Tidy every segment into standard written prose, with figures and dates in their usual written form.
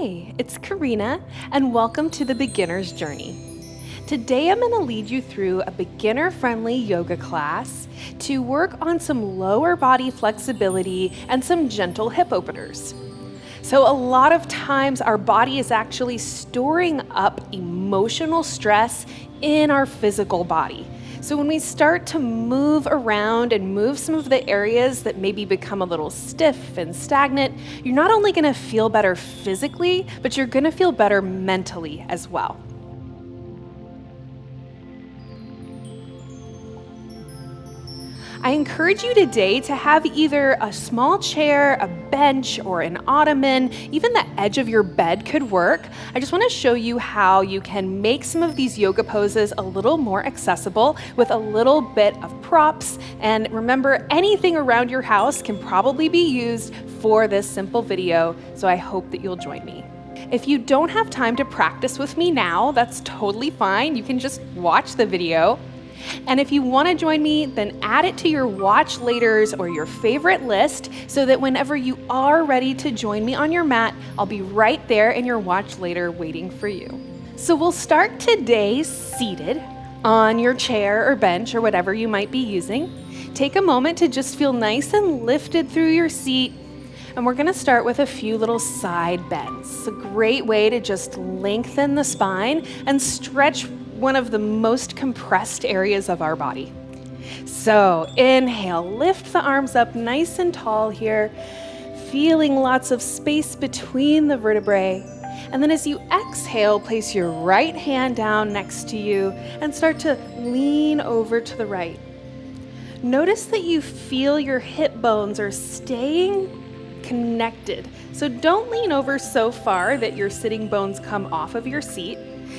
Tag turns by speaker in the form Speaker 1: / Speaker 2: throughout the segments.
Speaker 1: Hey, it's Karina, and welcome to the Beginner's Journey. Today I'm going to lead you through a beginner-friendly yoga class to work on some lower body flexibility and some gentle hip openers. So a lot of times our body is actually storing up emotional stress in our physical body. So when we start to move around and move some of the areas that maybe become a little stiff and stagnant, you're not only going to feel better physically, but you're going to feel better mentally as well. I encourage you today to have either a small chair, a bench, or an ottoman. Even the edge of your bed could work. I just want to show you how you can make some of these yoga poses a little more accessible with a little bit of props. And remember, anything around your house can probably be used for this simple video, so I hope that you'll join me. If you don't have time to practice with me now, that's totally fine. You can just watch the video. And if you want to join me, then add it to your watch laters or your favorite list so that whenever you are ready to join me on your mat, I'll be right there in your watch later waiting for you. So we'll start today seated on your chair or bench or whatever you might be using. Take a moment to just feel nice and lifted through your seat. And we're going to start with a few little side bends. It's a great way to just lengthen the spine and stretch one of the most compressed areas of our body. So inhale, lift the arms up nice and tall here, feeling lots of space between the vertebrae. And then as you exhale, place your right hand down next to you and start to lean over to the right. Notice that you feel your hip bones are staying connected. So don't lean over so far that your sitting bones come off of your seat.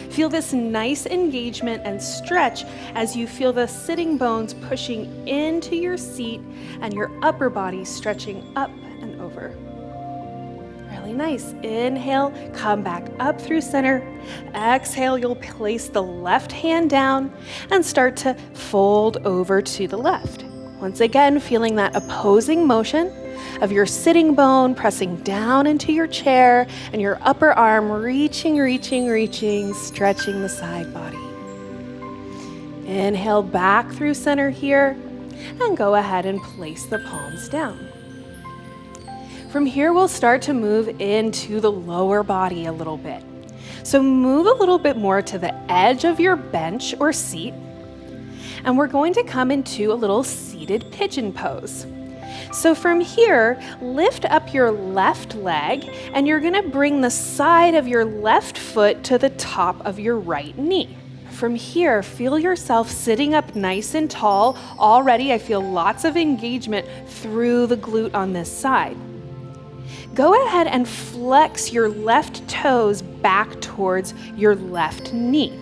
Speaker 1: Feel this nice engagement and stretch as you feel the sitting bones pushing into your seat and your upper body stretching up and over. Really nice. Inhale, come back up through center. Exhale, you'll place the left hand down and start to fold over to the left. Once again, feeling that opposing motion of your sitting bone pressing down into your chair and your upper arm reaching, stretching the side body. Inhale back through center here and go ahead and place the palms down. From here, we'll start to move into the lower body a little bit. So move a little bit more to the edge of your bench or seat, and we're going to come into a little seated pigeon pose. So from here, lift up your left leg and you're going to bring the side of your left foot to the top of your right knee. From here, feel yourself sitting up nice and tall. Already, I feel lots of engagement through the glute on this side. Go ahead and flex your left toes back towards your left knee.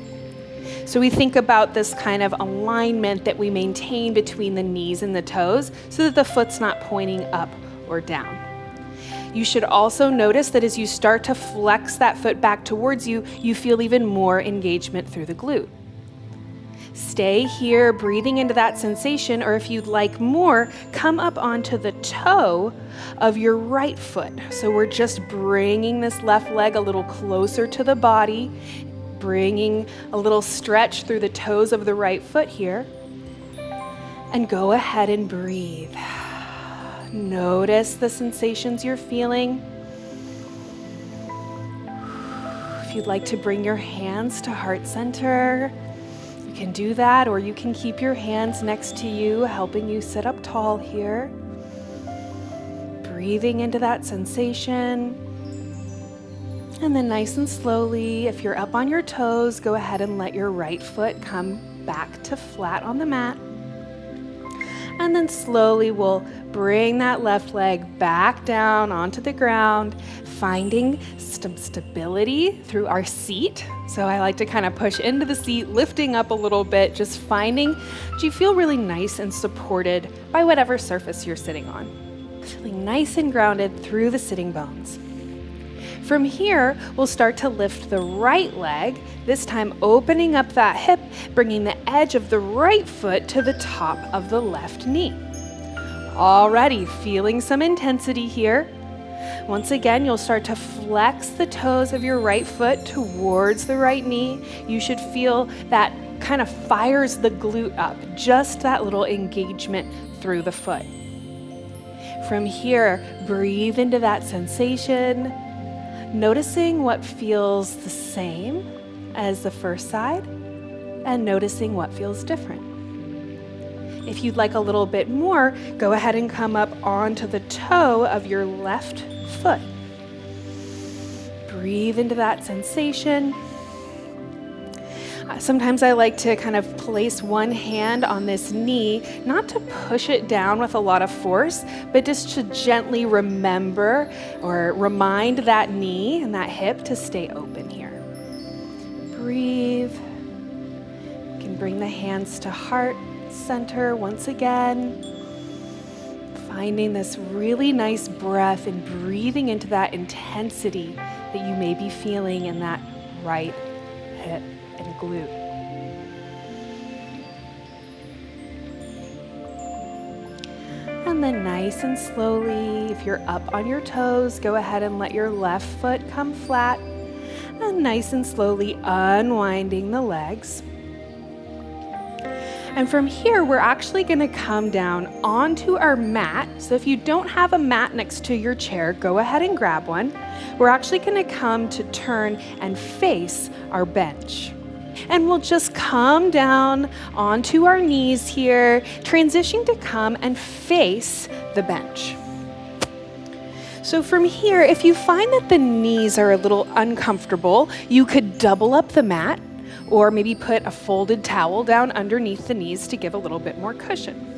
Speaker 1: So we think about this kind of alignment that we maintain between the knees and the toes so that the foot's not pointing up or down. You should also notice that as you start to flex that foot back towards you, you feel even more engagement through the glute. Stay here, breathing into that sensation, or if you'd like more, come up onto the toe of your right foot. So we're just bringing this left leg a little closer to the body, bringing a little stretch through the toes of the right foot here. And go ahead and breathe. Notice the sensations you're feeling. If you'd like to bring your hands to heart center, you can do that, or you can keep your hands next to you, helping you sit up tall here. Breathing into that sensation. And then nice and slowly, if you're up on your toes, go ahead and let your right foot come back to flat on the mat. And then slowly we'll bring that left leg back down onto the ground, finding some stability through our seat. So I like to kind of push into the seat, lifting up a little bit, just finding that you feel really nice and supported by whatever surface you're sitting on. Feeling nice and grounded through the sitting bones. From here, we'll start to lift the right leg, this time opening up that hip, bringing the edge of the right foot to the top of the left knee. Already feeling some intensity here. Once again, you'll start to flex the toes of your right foot towards the right knee. You should feel that kind of fires the glute up, just that little engagement through the foot. From here, breathe into that sensation, noticing what feels the same as the first side and noticing what feels different. If you'd like a little bit more, go ahead and come up onto the toe of your left foot. Breathe into that sensation. Sometimes I like to kind of place one hand on this knee, not to push it down with a lot of force, but just to gently remember or remind that knee and that hip to stay open here. Breathe. You can bring the hands to heart center once again. Finding this really nice breath and breathing into that intensity that you may be feeling in that right hip and glute. And then nice and slowly, if you're up on your toes, go ahead and let your left foot come flat. And nice and slowly unwinding the legs. And from here, we're actually going to come down onto our mat. So if you don't have a mat next to your chair, go ahead and grab one. We're actually going to come to turn and face our bench. And we'll just come down onto our knees here, transitioning to come and face the bench. So from here, if you find that the knees are a little uncomfortable, you could double up the mat or maybe put a folded towel down underneath the knees to give a little bit more cushion.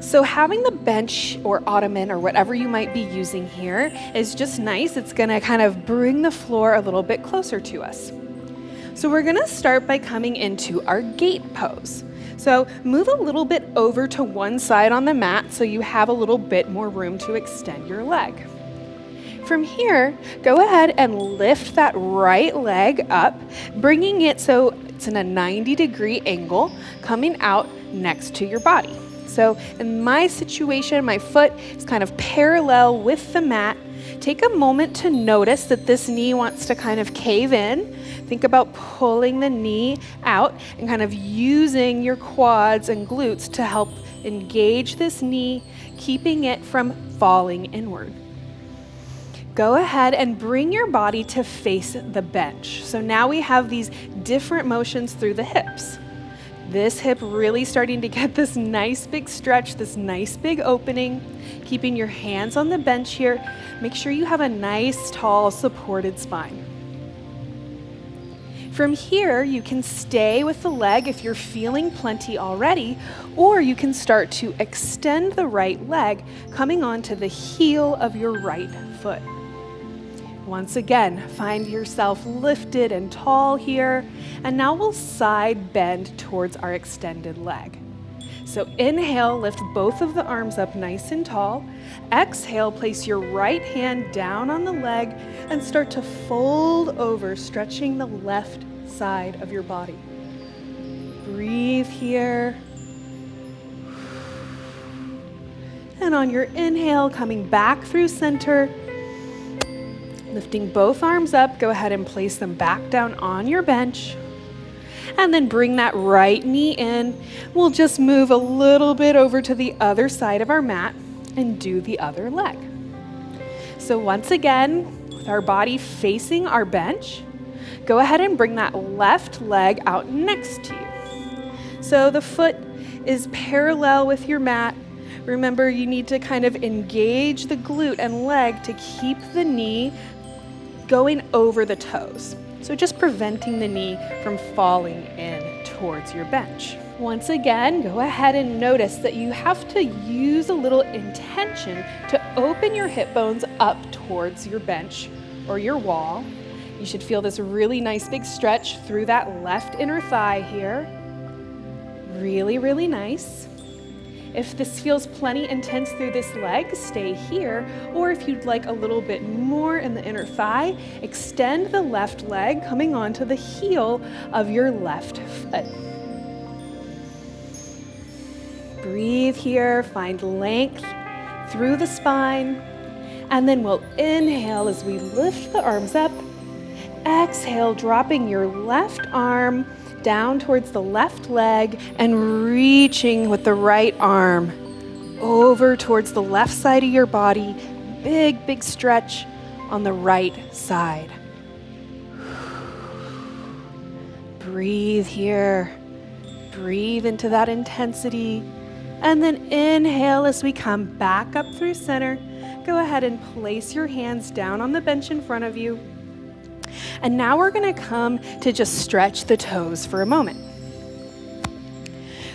Speaker 1: So having the bench or ottoman or whatever you might be using here is just nice. It's going to kind of bring the floor a little bit closer to us. So we're going to start by coming into our gate pose. So move a little bit over to one side on the mat so you have a little bit more room to extend your leg. From here, go ahead and lift that right leg up, bringing it so it's in a 90-degree angle, coming out next to your body. So in my situation, my foot is kind of parallel with the mat. Take a moment to notice that this knee wants to kind of cave in. Think about pulling the knee out and kind of using your quads and glutes to help engage this knee, keeping it from falling inward. Go ahead and bring your body to face the bench. So now we have these different motions through the hips. This hip really starting to get this nice big stretch, this nice big opening. Keeping your hands on the bench here. Make sure you have a nice, tall, supported spine. From here, you can stay with the leg if you're feeling plenty already, or you can start to extend the right leg, coming onto the heel of your right foot. Once again, find yourself lifted and tall here, and now we'll side bend towards our extended leg. So inhale, lift both of the arms up nice and tall. Exhale, place your right hand down on the leg and start to fold over, stretching the left side of your body. Breathe here. And on your inhale, coming back through center, lifting both arms up, go ahead and place them back down on your bench. And then bring that right knee in. We'll just move a little bit over to the other side of our mat and do the other leg. So once again, with our body facing our bench, go ahead and bring that left leg out next to you. So the foot is parallel with your mat. Remember, you need to kind of engage the glute and leg to keep the knee going over the toes. So just preventing the knee from falling in towards your bench. Once again, go ahead and notice that you have to use a little intention to open your hip bones up towards your bench or your wall. You should feel this really nice big stretch through that left inner thigh here. Really, really nice. If this feels plenty intense through this leg, stay here. Or if you'd like a little bit more in the inner thigh, extend the left leg coming onto the heel of your left foot. Breathe here, find length through the spine. And then we'll inhale as we lift the arms up. Exhale, dropping your left arm down towards the left leg and reaching with the right arm over towards the left side of your body. Big, big stretch on the right side. Breathe here. Breathe into that intensity. And then inhale as we come back up through center. Go ahead and place your hands down on the bench in front of you. And now we're going to come to just stretch the toes for a moment.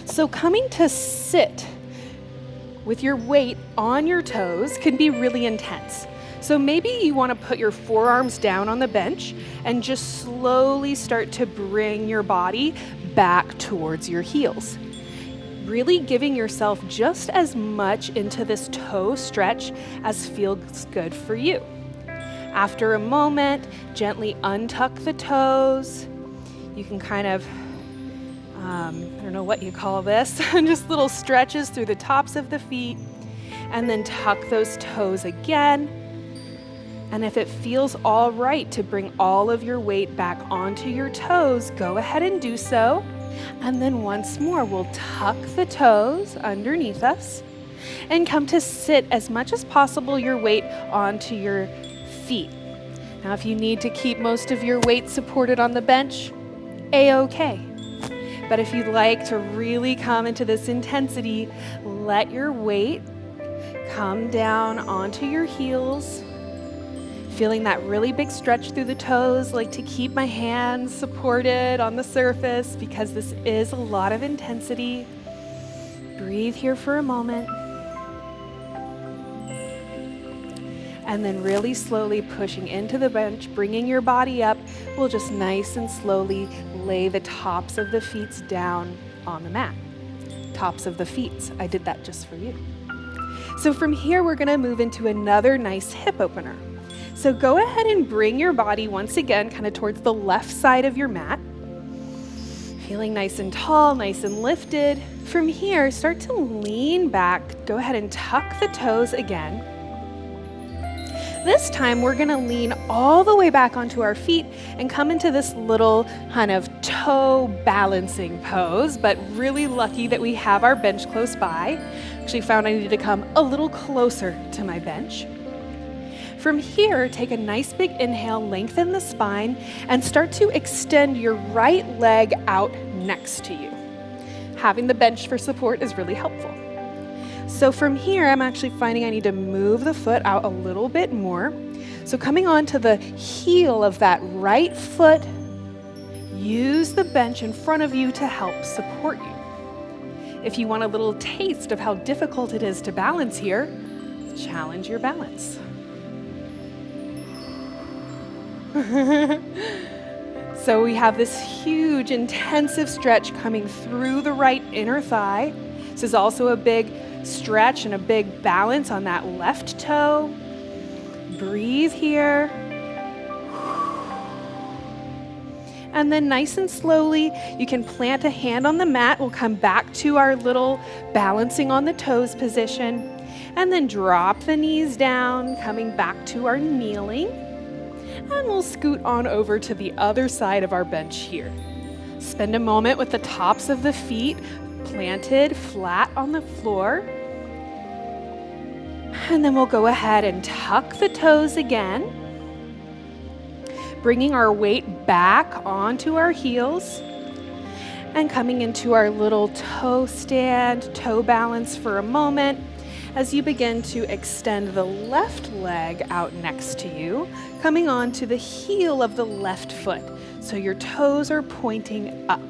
Speaker 1: So coming to sit with your weight on your toes can be really intense. So maybe you want to put your forearms down on the bench and just slowly start to bring your body back towards your heels. Really giving yourself just as much into this toe stretch as feels good for you. After a moment, gently untuck the toes. You can kind of, I don't know what you call this, just little stretches through the tops of the feet, and then tuck those toes again. And if it feels all right to bring all of your weight back onto your toes, go ahead and do so. And then once more, we'll tuck the toes underneath us and come to sit as much as possible your weight onto your feet. Now, if you need to keep most of your weight supported on the bench, a-okay. But if you'd like to really come into this intensity, let your weight come down onto your heels. Feeling that really big stretch through the toes, like to keep my hands supported on the surface because this is a lot of intensity. Breathe here for a moment. And then really slowly pushing into the bench, bringing your body up. We'll just nice and slowly lay the tops of the feet down on the mat. Tops of the feet. I did that just for you. So from here, we're going to move into another nice hip opener. So go ahead and bring your body once again kind of towards the left side of your mat. Feeling nice and tall, nice and lifted. From here, start to lean back. Go ahead and tuck the toes again. This time, we're going to lean all the way back onto our feet and come into this little kind of toe balancing pose, but really lucky that we have our bench close by. Actually found I needed to come a little closer to my bench. From here, take a nice big inhale, lengthen the spine, and start to extend your right leg out next to you. Having the bench for support is really helpful. So from here, I'm actually finding I need to move the foot out a little bit more. So coming onto the heel of that right foot, use the bench in front of you to help support you. If you want a little taste of how difficult it is to balance here, challenge your balance. So we have this huge intensive stretch coming through the right inner thigh. This is also a big stretch and a big balance on that left toe. Breathe here. And then nice and slowly, you can plant a hand on the mat. We'll come back to our little balancing on the toes position. And then drop the knees down, coming back to our kneeling. And we'll scoot on over to the other side of our bench here. Spend a moment with the tops of the feet planted flat on the floor. And then we'll go ahead and tuck the toes again, bringing our weight back onto our heels and coming into our little toe stand, toe balance for a moment. As you begin to extend the left leg out next to you, coming on to the heel of the left foot. So your toes are pointing up.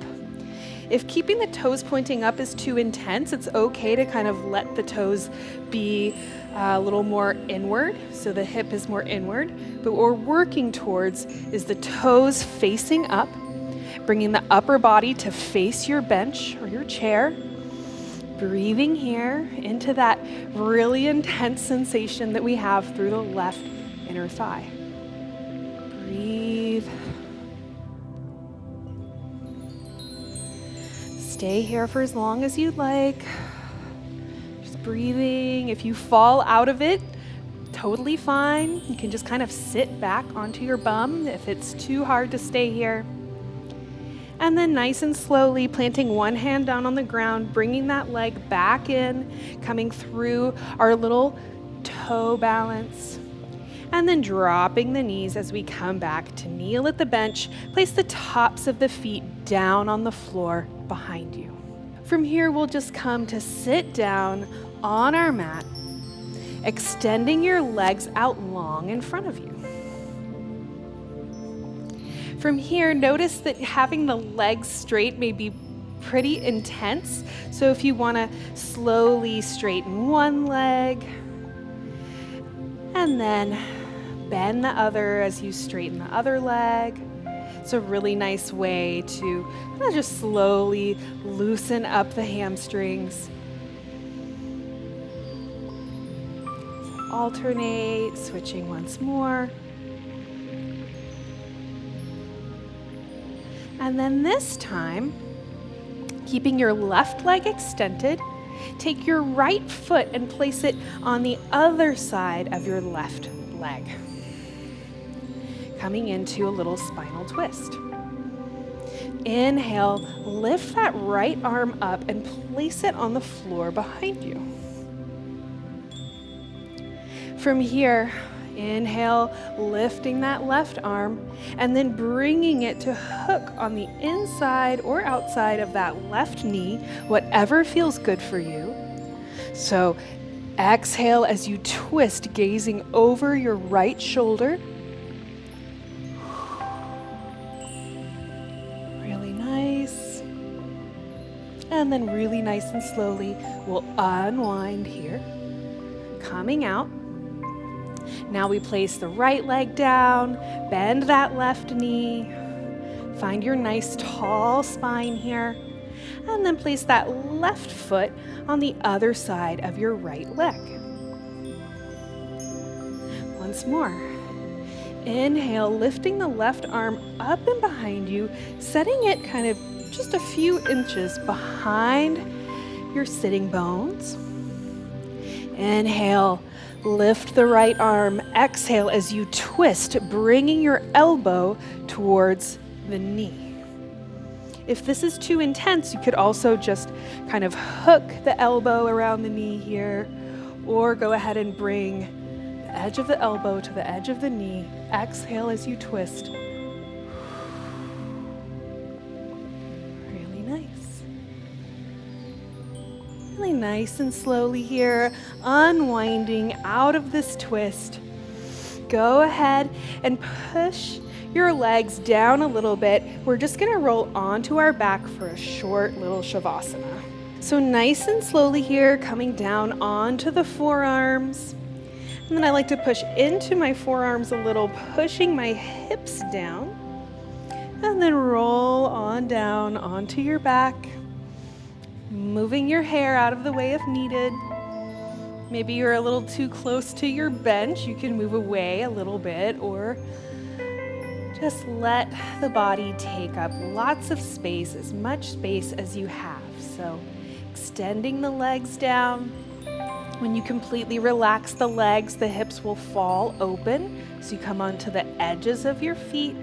Speaker 1: If keeping the toes pointing up is too intense, it's okay to kind of let the toes be a little more inward. So the hip is more inward. But what we're working towards is the toes facing up, bringing the upper body to face your bench or your chair. Breathing here into that really intense sensation that we have through the left inner thigh. Breathe. Stay here for as long as you'd like. Just breathing. If you fall out of it, Totally fine. You can just kind of sit back onto your bum if it's too hard to stay here. And then nice and slowly planting one hand down on the ground, bringing that leg back in, coming through our little toe balance. And then dropping the knees as we come back to kneel at the bench. Place the tops of the feet down on the floor behind you. From here, we'll just come to sit down on our mat, extending your legs out long in front of you. From here, notice that having the legs straight may be pretty intense. So if you want to slowly straighten one leg and then bend the other as you straighten the other leg. It's a really nice way to kind of just slowly loosen up the hamstrings. So alternate, switching once more. And then this time, keeping your left leg extended, take your right foot and place it on the other side of your left leg. Coming into a little spinal twist. Inhale, lift that right arm up and place it on the floor behind you. From here, inhale, lifting that left arm, and then bringing it to hook on the inside or outside of that left knee, whatever feels good for you. So exhale as you twist, gazing over your right shoulder. Really nice. And then really nice and slowly, we'll unwind here. Coming out. Now we place the right leg down, bend that left knee, find your nice tall spine here, and then place that left foot on the other side of your right leg. Once more. Inhale, lifting the left arm up and behind you, setting it kind of just a few inches behind your sitting bones. Inhale. Lift the right arm, exhale as you twist, bringing your elbow towards the knee. If this is too intense, you could also just kind of hook the elbow around the knee here, or go ahead and bring the edge of the elbow to the edge of the knee. Exhale as you twist. Really nice. Really nice and slowly here, unwinding out of this twist. Go ahead and push your legs down a little bit. We're just gonna roll onto our back for a short little Shavasana. So nice and slowly here, coming down onto the forearms. And then I like to push into my forearms a little, pushing my hips down. And then roll on down onto your back. Moving your hair out of the way if needed. Maybe you're a little too close to your bench. You can move away a little bit, or just let the body take up lots of space, as much space as you have. So extending the legs down. When you completely relax the legs, the hips will fall open. So you come onto the edges of your feet.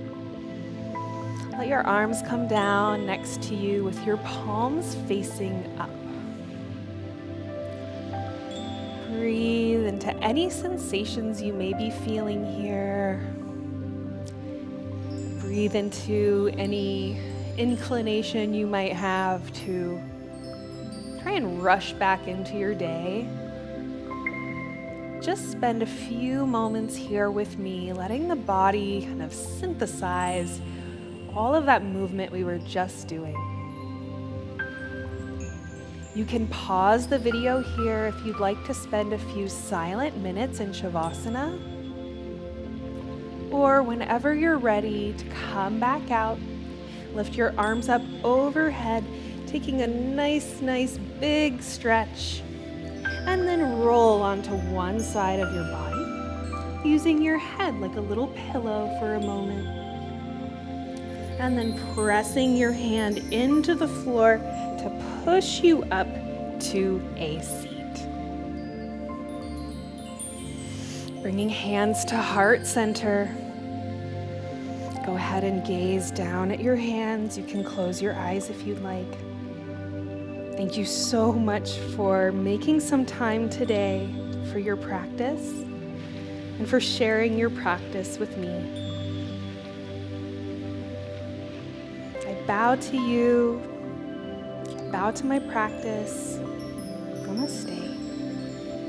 Speaker 1: Let your arms come down next to you with your palms facing up. Breathe into any sensations you may be feeling here. Breathe into any inclination you might have to try and rush back into your day. Just spend a few moments here with me, letting the body kind of synthesize all of that movement we were just doing. You can pause the video here if you'd like to spend a few silent minutes in Shavasana, or whenever you're ready to come back out, lift your arms up overhead, taking a nice big stretch, and then roll onto one side of your body, using your head like a little pillow for a moment. And then pressing your hand into the floor to push you up to a seat. Bringing hands to heart center. Go ahead and gaze down at your hands. You can close your eyes if you'd like. Thank you so much for making some time today for your practice and for sharing your practice with me. I bow to you, bow to my practice. Namaste.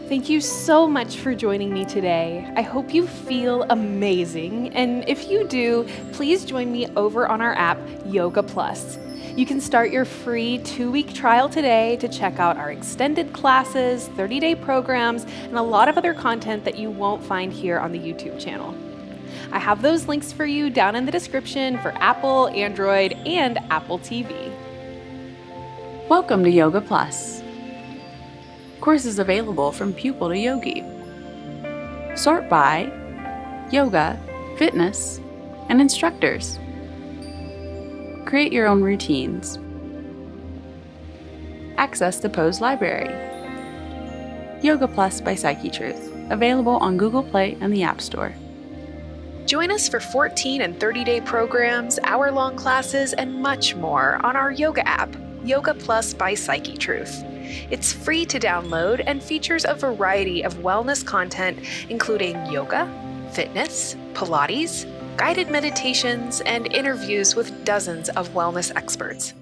Speaker 1: Thank you so much for joining me today. I hope you feel amazing. And if you do, please join me over on our app, Yoga Plus. You can start your free 2-week trial today to check out our extended classes, 30-day programs, and a lot of other content that you won't find here on the YouTube channel. I have those links for you down in the description for Apple, Android, and Apple TV.
Speaker 2: Welcome to Yoga Plus. Courses available from pupil to yogi. Sort by yoga, fitness, and instructors. Create your own routines. Access the Pose Library. Yoga Plus by Psyche Truth, available on Google Play and the App Store.
Speaker 1: Join us for 14 and 30-day programs, hour-long classes, and much more on our yoga app, Yoga Plus by Psyche Truth. It's free to download and features a variety of wellness content, including yoga, fitness, Pilates, guided meditations, and interviews with dozens of wellness experts.